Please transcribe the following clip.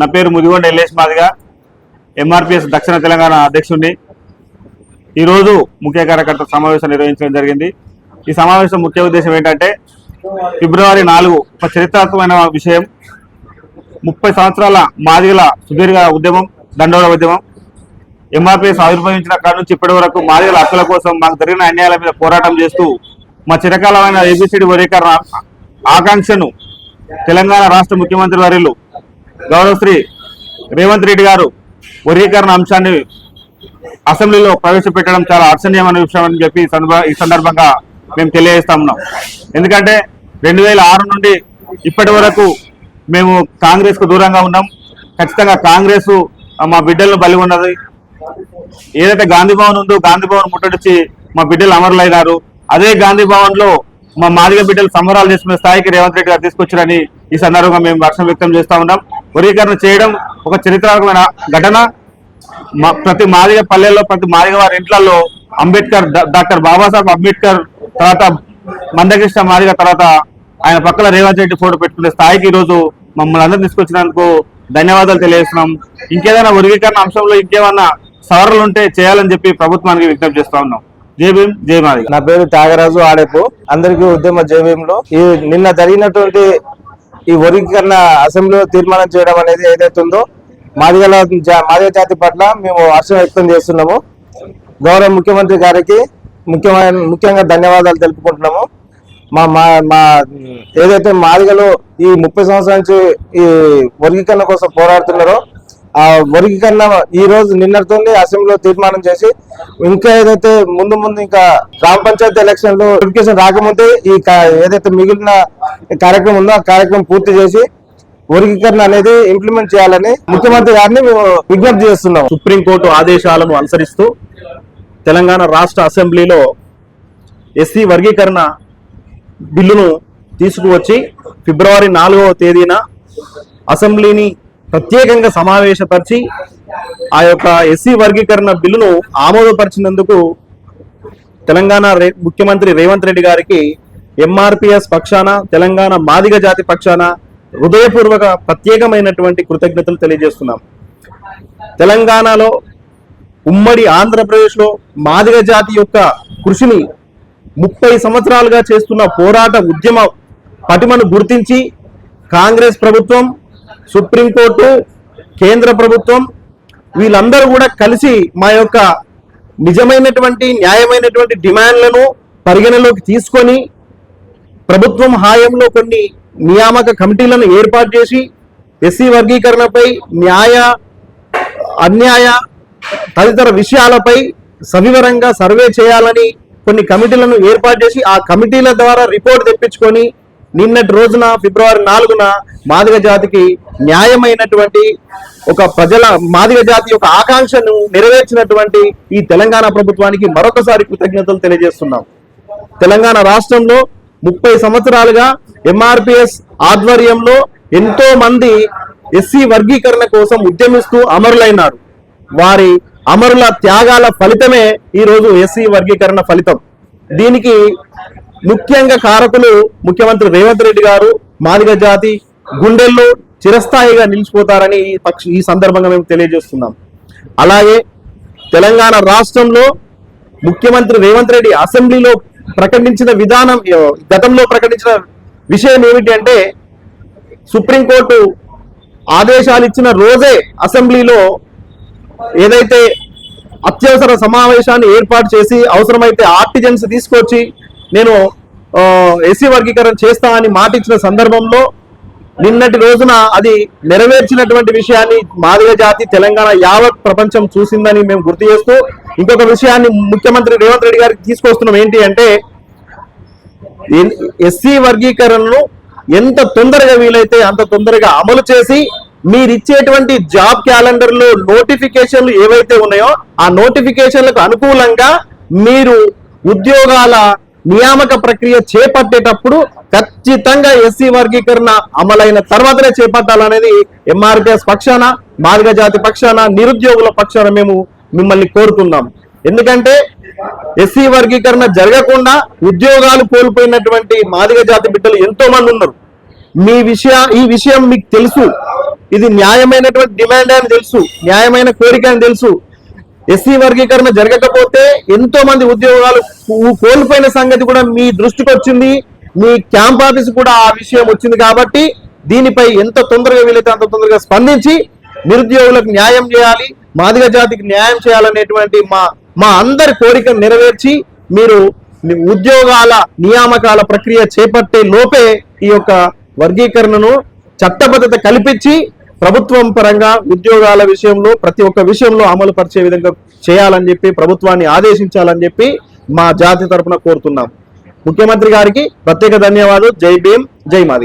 నా పేరు ముదిగొండ ఎల్లేష్ మాదిగ, ఎంఆర్పిఎస్ దక్షిణ తెలంగాణ అధ్యక్షుడిని. ఈరోజు ముఖ్య కార్యకర్త సమావేశం నిర్వహించడం జరిగింది. ఈ సమావేశం ముఖ్య ఉద్దేశం ఏంటంటే, ఫిబ్రవరి 4 ఒక చరిత్రాత్మకమైన విషయం. 30 సంవత్సరాల మాదిగల సుదీర్ఘ ఉద్యమం, దండోర ఉద్యమం. ఎంఆర్పిఎస్ ఆవిర్భవించిన కాడ నుంచి ఇప్పటి వరకు మాదిగల హక్కుల కోసం మాకు జరిగిన అన్యాయాల మీద పోరాటం చేస్తూ మా చిరకాలమైన ఏబిసిడి వర్గీకరణ ఆకాంక్షను తెలంగాణ రాష్ట్ర ముఖ్యమంత్రి వర్యులు గౌరవశ్రీ రేవంత్ రెడ్డి గారు వర్గీకరణ అంశాన్ని అసెంబ్లీలో ప్రవేశపెట్టడం చాలా అర్చనీయమైన విషయం అని చెప్పి ఈ సందర్భంగా మేము తెలియజేస్తా ఉన్నాం. ఎందుకంటే 2006 నుండి ఇప్పటి వరకు మేము కాంగ్రెస్ కు దూరంగా ఉన్నాం. ఖచ్చితంగా కాంగ్రెస్ మా బిడ్డలను బలి ఉన్నది. ఏదైతే గాంధీ భవన్ ఉందో గాంధీ భవన్ ముట్టడిచ్చి మా బిడ్డలు అమరులైనారు. అదే గాంధీ భవన్ లో మా మాదిగ బిడ్డలు సంబరాలు చేసుకునే స్థాయికి రేవంత్ రెడ్డి గారు తీసుకొచ్చారని ఈ సందర్భంగా మేము హర్షం వ్యక్తం చేస్తా ఉన్నాం. వర్గీకరణ చేయడం ఒక చరిత్రాత్మకమైన ఘటన. ప్రతి మాదిగ పల్లెల్లో, ప్రతి మాదిగ వారి ఇంట్లలో అంబేద్కర్, డాక్టర్ బాబాసాహెబ్ అంబేద్కర్ తర్వాత మందకృష్ణ మాదిగ తర్వాత ఆయన పక్కన రేవంత్ రెడ్డి ఫోటో పెట్టుకునే స్థాయికి ఈరోజు మమ్మల్ని అందరూ తీసుకొచ్చినందుకు ధన్యవాదాలు తెలియజేస్తున్నాం. ఇంకేదైనా వర్గీకరణ అంశంలో ఇంకేమన్నా సవరణలు ఉంటే చేయాలని చెప్పి ప్రభుత్వానికి విజ్ఞప్తి చేస్తా ఉన్నాం. జై భీమ్, జై మాదిగ. నా పేరు త్యాగరాజు ఆడేపు. అందరికీ ఉద్యమ జై భీమ్ లో నిన్న జరిగినటువంటి ఈ వర్గీకరణ అసెంబ్లీలో తీర్మానం చేయడం అనేది ఏదైతే ఉందో మాదిగ జాతి పట్ల మేము హర్షం వ్యక్తం చేస్తున్నాము. గౌరవ ముఖ్యమంత్రి గారికి ముఖ్యంగా ధన్యవాదాలు తెలుపుకుంటున్నాము. మా ఏదైతే మాదిగలు ఈ 30 సంవత్సరాల నుంచి ఈ వర్గీకరణ కోసం పోరాడుతున్నారో ఆ వర్గీకరణ ఈ రోజు నిన్నటితో అసెంబ్లీలో తీర్మానం చేసి ఇంకా ఏదైతే ముందు ఇంకా గ్రామ పంచాయతీ ఎలక్షన్ లో నోటిఫికేషన్ రాకముందే ఈ ఏదైతే మిగిలిన కార్యక్రమం ఉందో ఆ కార్యక్రమం పూర్తి చేసి వర్గీకరణ అనేది ఇంప్లిమెంట్ చేయాలని ముఖ్యమంత్రి గారిని మేము విజ్ఞప్తి చేస్తున్నాం. సుప్రీంకోర్టు ఆదేశాలను అనుసరిస్తూ తెలంగాణ రాష్ట్ర అసెంబ్లీలో ఎస్సీ వర్గీకరణ బిల్లును తీసుకువచ్చి ఫిబ్రవరి 4వ తేదీన అసెంబ్లీని ప్రత్యేకంగా సమావేశపరిచి ఆ యొక్క ఎస్సీ వర్గీకరణ బిల్లును ఆమోదపరిచినందుకు తెలంగాణ ముఖ్యమంత్రి రేవంత్ రెడ్డి గారికి ఎంఆర్పిఎస్ పక్షాన, తెలంగాణ మాదిగ జాతి పక్షాన హృదయపూర్వక ప్రత్యేకమైనటువంటి కృతజ్ఞతలు తెలియజేస్తున్నాం. తెలంగాణలో ఉమ్మడి ఆంధ్రప్రదేశ్లో మాదిగ జాతి యొక్క కృషిని 30 సంవత్సరాలుగా చేస్తున్న పోరాట ఉద్యమ పటిమను గుర్తించి కాంగ్రెస్ ప్రభుత్వం, సుప్రీంకోర్టు, కేంద్ర ప్రభుత్వం వీళ్ళందరూ కూడా కలిసి మా యొక్క నిజమైనటువంటి న్యాయమైనటువంటి డిమాండ్లను పరిగణలోకి తీసుకొని ప్రభుత్వం హాయంలో కొన్ని నియామక కమిటీలను ఏర్పాటు చేసి ఎస్సీ వర్గీకరణపై న్యాయ, అన్యాయ తదితర విషయాలపై సవివరంగా సర్వే చేయాలని కొన్ని కమిటీలను ఏర్పాటు చేసి ఆ కమిటీల ద్వారా రిపోర్ట్ తెప్పించుకొని నిన్నటి రోజున ఫిబ్రవరి 4న మాదిగ జాతికి న్యాయమైనటువంటి ఒక మాదిగ జాతి యొక్క ఆకాంక్షను నెరవేర్చినటువంటి ఈ తెలంగాణ ప్రభుత్వానికి మరొకసారి కృతజ్ఞతలు తెలియజేస్తున్నాం. తెలంగాణ రాష్ట్రంలో 30 సంవత్సరాలుగా ఎంఆర్పిఎస్ ఆధ్వర్యంలో ఎంతో మంది ఎస్సీ వర్గీకరణ కోసం ఉద్యమిస్తూ అమరులైనారు. వారి అమరుల త్యాగాల ఫలితమే ఈరోజు ఎస్సీ వర్గీకరణ ఫలితం. దీనికి ముఖ్యంగా కారకులు ముఖ్యమంత్రి రేవంత్ రెడ్డి గారు. మాదిగ జాతి గుండెల్లో చిరస్థాయిగా నిలిచిపోతారని ఈ సందర్భంగా మేము తెలియజేస్తున్నాం. అలాగే తెలంగాణ రాష్ట్రంలో ముఖ్యమంత్రి రేవంత్ రెడ్డి అసెంబ్లీలో ప్రకటించిన విధానం, గతంలో ప్రకటించిన విషయం ఏమిటి అంటే, సుప్రీంకోర్టు ఆదేశాలు ఇచ్చిన రోజే అసెంబ్లీలో ఏదైతే అత్యవసర సమావేశాన్ని ఏర్పాటు చేసి అవసరమైతే ఆర్టిజన్స్ తీసుకొచ్చి నేను ఎస్సీ వర్గీకరణ చేస్తా అని మాట ఇచ్చిన సందర్భంలో నిన్నటి రోజున అది నెరవేర్చినటువంటి విషయాన్ని మాదిగ జాతి, తెలంగాణ యావత్ ప్రపంచం చూసిందని మేము గుర్తు చేస్తూ ఇంకొక విషయాన్ని ముఖ్యమంత్రి రేవంత్ రెడ్డి గారికి తీసుకొస్తున్నాం. ఏంటి అంటే, ఎస్సీ వర్గీకరణను ఎంత తొందరగా వీలైతే అంత తొందరగా అమలు చేసి మీరిచ్చేటువంటి జాబ్ క్యాలెండర్లో నోటిఫికేషన్లు ఏవైతే ఉన్నాయో ఆ నోటిఫికేషన్లకు అనుకూలంగా మీరు ఉద్యోగాల నియామక ప్రక్రియ చేపట్టేటప్పుడు ఖచ్చితంగా ఎస్సీ వర్గీకరణ అమలైన తర్వాతనే చేపట్టాలనేది ఎంఆర్పిఎస్ పక్షాన, మాదిగ జాతి పక్షాన, నిరుద్యోగుల పక్షాన మేము మిమ్మల్ని కోరుతున్నాం. ఎందుకంటే ఎస్సీ వర్గీకరణ జరగకుండా ఉద్యోగాలు కోల్పోయినటువంటి మాదిగ జాతి బిడ్డలు ఎంతో మంది ఉన్నారు. ఈ విషయం మీకు తెలుసు, ఇది న్యాయమైనటువంటి డిమాండ్ అని తెలుసు, న్యాయమైన కోరిక అని తెలుసు. ఎస్సీ వర్గీకరణ జరగకపోతే ఎంతో మంది ఉద్యోగాలు కోల్పోయిన సంగతి కూడా మీ దృష్టికి వచ్చింది, మీ క్యాంప్ ఆఫీస్ కూడా ఆ విషయం వచ్చింది. కాబట్టి దీనిపై ఎంత తొందరగా వీలైతే అంత తొందరగా స్పందించి నిరుద్యోగులకు న్యాయం చేయాలి, మాదిగ జాతికి న్యాయం చేయాలనేటువంటి మా అందరి కోరికను నెరవేర్చి మీరు ఉద్యోగాల నియామకాల ప్రక్రియ చేపట్టే లోపే ఈ యొక్క వర్గీకరణను చట్టబద్ధత కల్పించి ప్రభుత్వం పరంగా ఉద్యోగాల విషయంలో ప్రతి ఒక్క విషయంలో అమలు పరిచే విధంగా చేయాలని చెప్పి ప్రభుత్వాన్ని ఆదేశించాలని చెప్పి మా జాతి తరపున కోరుతున్నాం. ముఖ్యమంత్రి గారికి ప్రత్యేక ధన్యవాదాలు. జై భీమ్, జై మాదిగ.